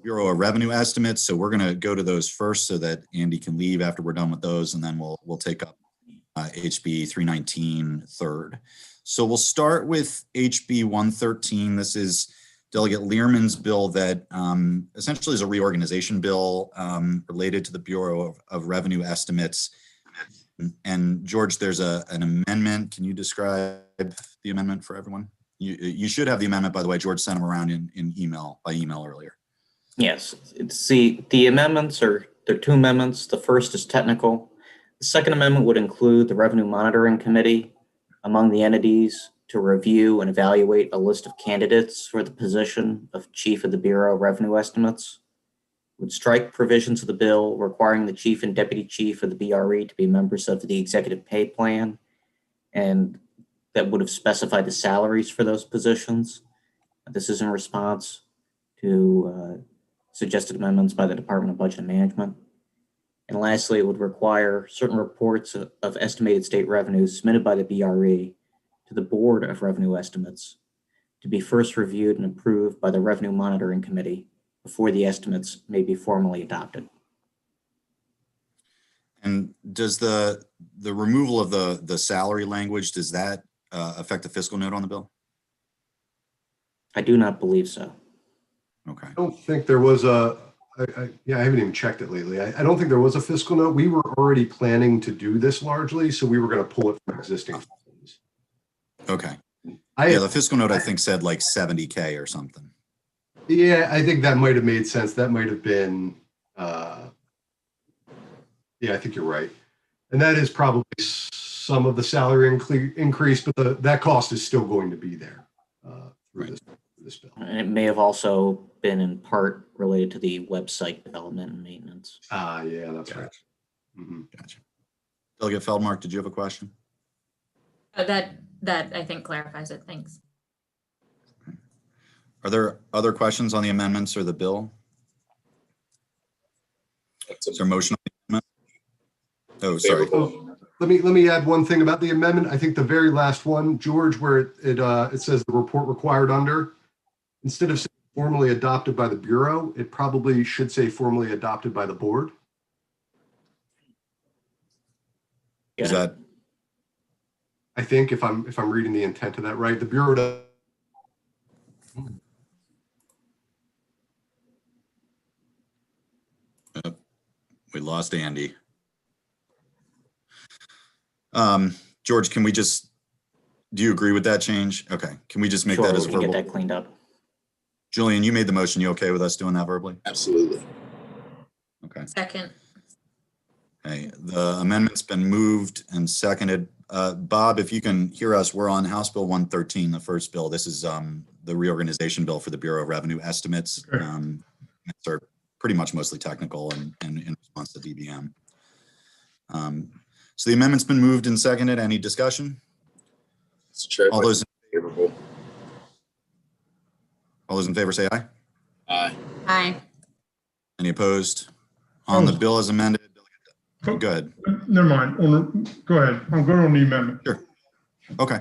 Bureau of Revenue estimates. So we're going to go to those first so that Andy can leave after we're done with those, and then we'll take up HB 319 third. So we'll start with HB 113. This is Delegate Learman's bill that essentially is a reorganization bill related to the Bureau of Revenue estimates. And George, there's an amendment. Can you describe the amendment for everyone? You should have the amendment, by the way. George sent them around in email, by email earlier. Yes, it's the amendments there are two amendments. The first is technical. The second amendment would include the Revenue Monitoring Committee among the entities to review and evaluate a list of candidates for the position of Chief of the Bureau of Revenue Estimates. Would strike provisions of the bill requiring the Chief and Deputy Chief of the BRE to be members of the Executive Pay Plan, and that would have specified the salaries for those positions. This is in response to suggested amendments by the Department of Budget and Management. And lastly, it would require certain reports of estimated state revenues submitted by the BRE to the Board of Revenue Estimates to be first reviewed and approved by the Revenue Monitoring Committee before the estimates may be formally adopted. And does the removal of the salary language, does that affect the fiscal note on the bill? I do not believe so. Okay. I don't think there was I haven't even checked it lately. I don't think there was a fiscal note. We were already planning to do this largely, so we were going to pull it from existing funds. Okay. Yeah, the fiscal note I think said like 70K or something. Yeah, I think that might have made sense. That might have been, yeah, I think you're right. And that is probably some of the salary increase, but that cost is still going to be there through this bill. And it may have also been in part related to the website development and maintenance. Yeah, that's right. Mm-hmm. Gotcha. Delegate Feldmark, did you have a question? That I think clarifies it. Thanks. Are there other questions on the amendments or the bill? Is there a motion on the amendment? Oh, sorry. Oh, let me add one thing about the amendment. I think the very last one, George, where it says the report required under, instead of saying formally adopted by the Bureau, it probably should say formally adopted by the board. Is that? I think if I'm reading the intent of that right, the Bureau does. We lost Andy. George, can we just, do you agree with that change? Okay, can we just make that as verbal? Get that cleaned up. Julian, you made the motion. You okay with us doing that verbally? Absolutely. Okay. Second. Okay, the amendment's been moved and seconded. Bob, if you can hear us, we're on House Bill 113, the first bill. This is the reorganization bill for the Bureau of Revenue Estimates. Okay. These are pretty much mostly technical and in response to DBM. So the amendment's been moved and seconded. Any discussion? Mr. Chair, All those in favor say aye. Aye. Aye. Any opposed? On the bill as amended? Go ahead. Never mind. Go ahead. I'm good on the amendment. Sure. Okay.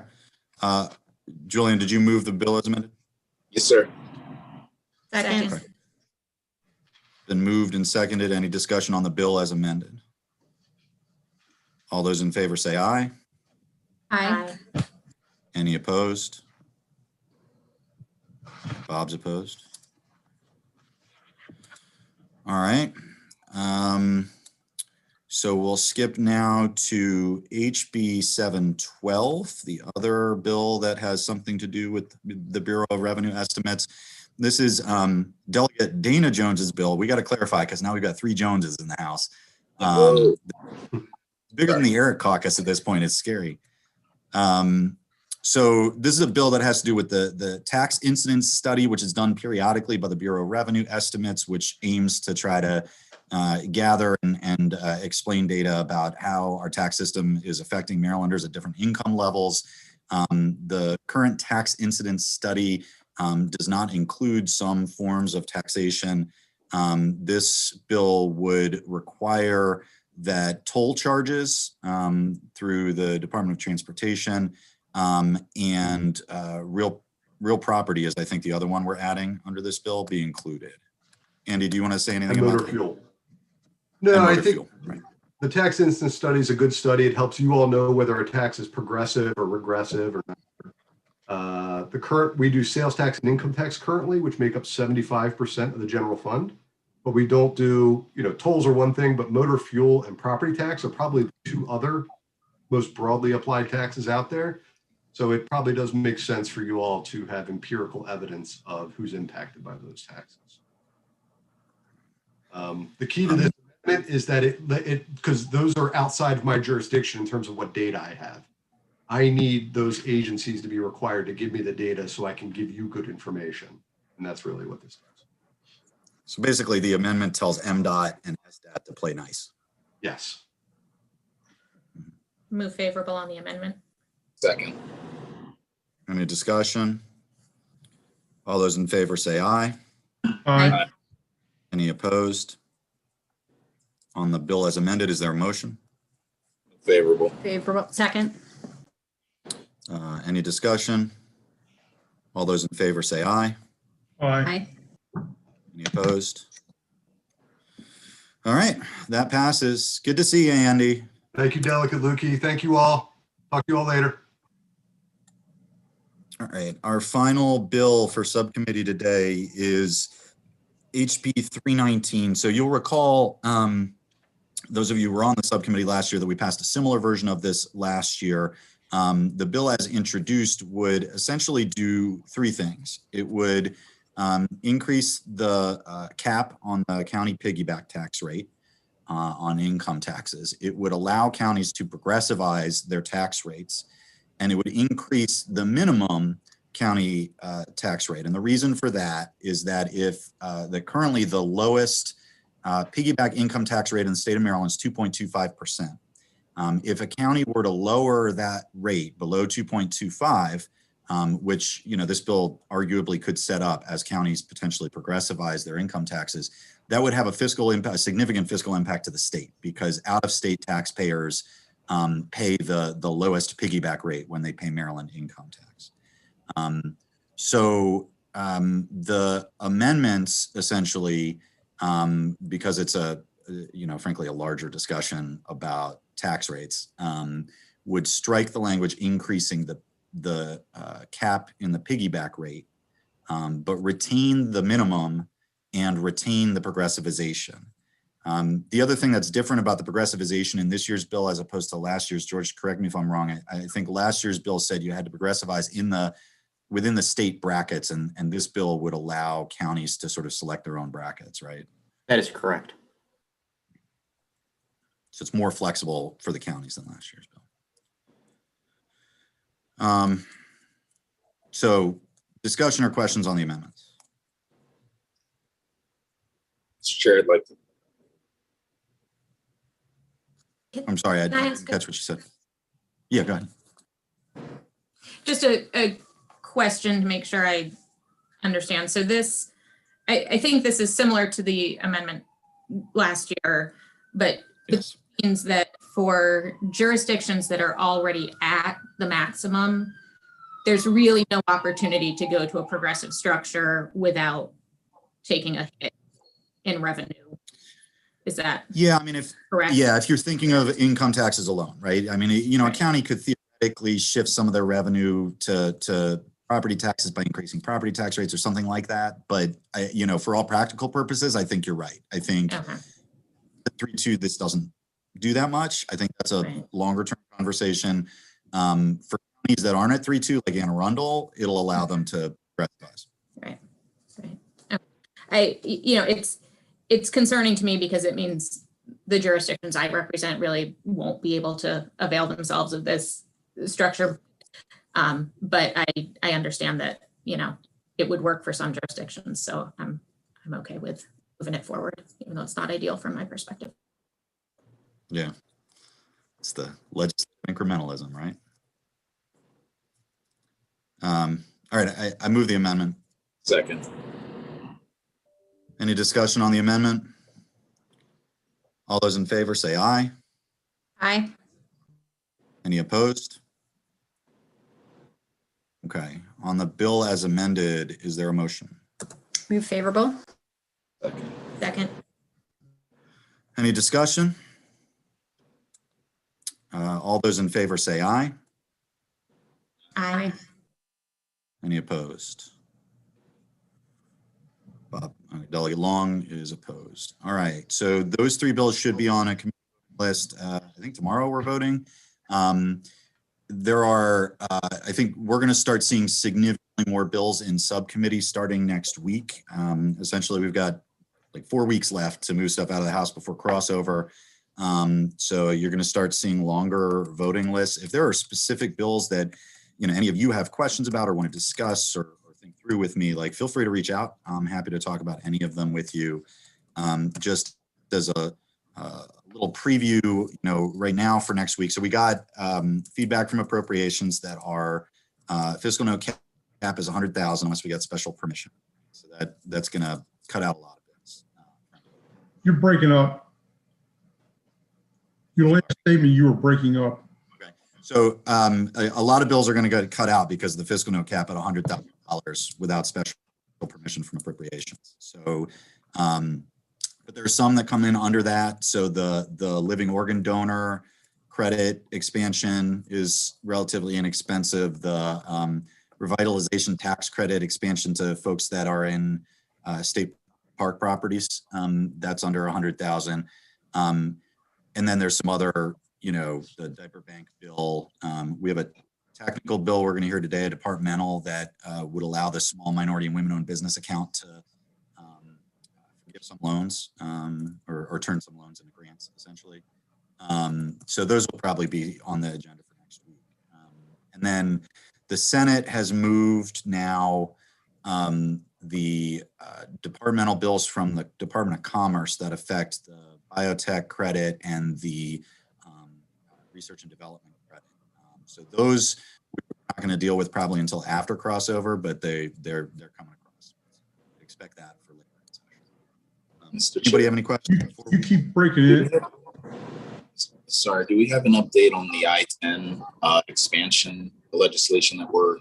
Julian, did you move the bill as amended? Yes, sir. Second. Okay. Been moved and seconded. Any discussion on the bill as amended? All those in favor say aye. Aye. Any opposed? Bob's opposed. All right. So we'll skip now to HB 712, the other bill that has something to do with the Bureau of Revenue Estimates. This is Delegate Dana Jones's bill. We got to clarify because now we've got 3 Joneses in the House. Bigger than the Eric caucus at this point. It's scary. So this is a bill that has to do with the tax incidence study, which is done periodically by the Bureau of Revenue Estimates, which aims to try to gather and explain data about how our tax system is affecting Marylanders at different income levels. The current tax incidence study does not include some forms of taxation. This bill would require that toll charges through the Department of Transportation and real property is, I think, the other one we're adding under this bill be included. Andy, do you want to say And anything motor about fuel. and No, I motor think fuel? Right. the tax instance study is a good study. It helps you all know whether a tax is progressive or regressive or not. We do sales tax and income tax currently, which make up 75% of the general fund. But we don't do, tolls are one thing, but motor fuel and property tax are probably the two other most broadly applied taxes out there. So it probably does make sense for you all to have empirical evidence of who's impacted by those taxes. The key to this amendment is that because those are outside of my jurisdiction in terms of what data I have. I need those agencies to be required to give me the data so I can give you good information. And that's really what this does. So basically the amendment tells MDOT and SDOT to play nice. Yes. Move favorable on the amendment. Second. Any discussion? All those in favor say aye. Aye. Any opposed? On the bill as amended, is there a motion? Favorable. Favorable. Second. Any discussion? All those in favor say aye. Aye. Any opposed? All right, that passes. Good to see you, Andy. Thank you, Delegate Lukey. Thank you all. Talk to you all later. All right, our final bill for subcommittee today is HB 319. So you'll recall, those of you who were on the subcommittee last year, that we passed a similar version of this last year. The bill as introduced would essentially do three things. It would increase the cap on the county piggyback tax rate on income taxes. It would allow counties to progressivize their tax rates, and it would increase the minimum county tax rate. And the reason for that is that if currently the lowest piggyback income tax rate in the state of Maryland is 2.25%. If a county were to lower that rate below 2.25, which, this bill arguably could set up as counties potentially progressivize their income taxes, that would have a significant fiscal impact to the state, because out-of-state taxpayers pay the lowest piggyback rate when they pay Maryland income tax. The amendments essentially, because it's frankly a larger discussion about tax rates, would strike the language increasing the cap in the piggyback rate, but retain the minimum and retain the progressivization. The other thing that's different about the progressivization in this year's bill as opposed to last year's, George, correct me if I'm wrong, I think last year's bill said you had to progressivize within the state brackets, and this bill would allow counties to sort of select their own brackets, right? That is correct. So it's more flexible for the counties than last year's bill. So discussion or questions on the amendments? Mr. Chair, I'd like to. I'm sorry, I Can I didn't ask catch what you said. Yeah, go ahead. Just a question to make sure I understand. So this, I think this is similar to the amendment last year, but Yes. it means that for jurisdictions that are already at the maximum, there's really no opportunity to go to a progressive structure without taking a hit in revenue. Is that Yeah, I mean, if correct? you're thinking of income taxes alone, right? I mean, a county could theoretically shift some of their revenue to property taxes by increasing property tax rates or something like that. But for all practical purposes, I think you're right. I think Okay. the 3.2, this doesn't do that much. I think that's a Right. longer term conversation. For counties that aren't at 3.2, like Anne Arundel, it'll allow them to progressivize. Right. Okay. It's concerning to me because it means the jurisdictions I represent really won't be able to avail themselves of this structure. But I understand that, it would work for some jurisdictions. So I'm okay with moving it forward, even though it's not ideal from my perspective. Yeah. It's the legislative incrementalism, right? All right, I move the amendment. Second. Any discussion on the amendment? All those in favor say aye. Aye. Any opposed? Okay, on the bill as amended, is there a motion? Move favorable. Second. Second. Any discussion? All those in favor say aye. Aye. Any opposed? Bob, Delegate Long is opposed. All right, so those three bills should be on a committee list. I think tomorrow we're voting. There are, I think we're going to start seeing significantly more bills in subcommittee starting next week. Essentially, we've got like 4 weeks left to move stuff out of the House before crossover. So you're going to start seeing longer voting lists. If there are specific bills that any of you have questions about or want to discuss or think through with me, like feel free to reach out. I'm happy to talk about any of them with you. Just as a little preview, right now for next week. So we got feedback from appropriations that our fiscal note cap is 100,000 unless we get special permission. So that's going to cut out a lot of bills. You're breaking up. Your last statement, you were breaking up. Okay. So a lot of bills are going to get cut out because of the fiscal note cap at $100,000 without special permission from appropriations. So, but there's some that come in under that. So the living organ donor credit expansion is relatively inexpensive. The revitalization tax credit expansion to folks that are in state park properties, that's under 100,000. And then there's some other, the diaper bank bill. We have a technical bill we're going to hear today, a departmental that would allow the small minority and women-owned business account to give some loans or turn some loans into grants, essentially. So those will probably be on the agenda for next week. And then the Senate has moved now the departmental bills from the Department of Commerce that affect the biotech credit and the research and development credit. So those we're not going to deal with probably until after crossover, but they're coming across. Expect that for later. Anybody have any questions? You keep breaking it. Sorry, do we have an update on the I-10 expansion legislation that we're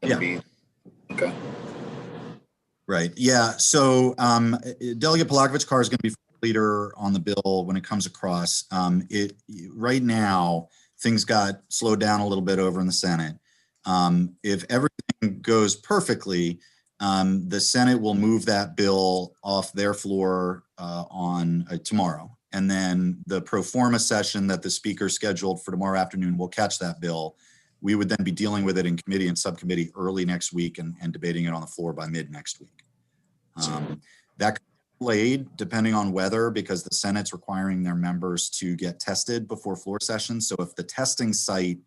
going to be? Okay. Right. Yeah. So Delegate Polakovich Carr is going to be leader on the bill when it comes across. Right now, things got slowed down a little bit over in the Senate. If everything goes perfectly, the Senate will move that bill off their floor on tomorrow. And then the pro forma session that the speaker scheduled for tomorrow afternoon will catch that bill. We would then be dealing with it in committee and subcommittee early next week and debating it on the floor by mid next week. That could be delayed depending on weather because the Senate's requiring their members to get tested before floor session. So if the testing site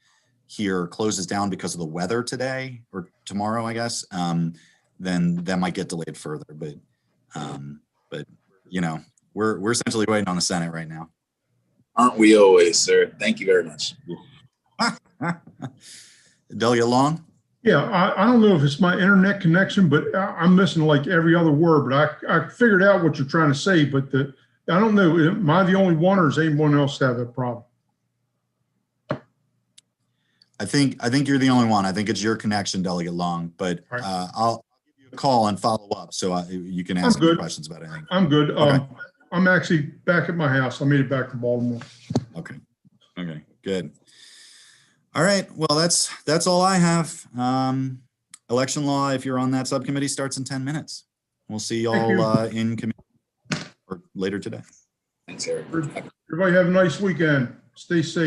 here closes down because of the weather today or tomorrow, I guess, then that might get delayed further. But we're essentially waiting on the Senate right now. Aren't we always, sir? Thank you very much. Delegate Long? Yeah, I don't know if it's my internet connection, but I'm missing like every other word, but I figured out what you're trying to say, but I don't know, am I the only one or does anyone else have that problem? I think you're the only one. I think it's your connection, Delegate Long, but Right. I'll give you a call and follow up so you can ask me questions about anything. I'm good. Okay. I'm actually back at my house. I made it back to Baltimore. Okay, good. All right, well, that's all I have. Election law, if you're on that subcommittee, starts in 10 minutes. We'll see y'all in committee or later today. Thanks, Eric. Everybody have a nice weekend. Stay safe.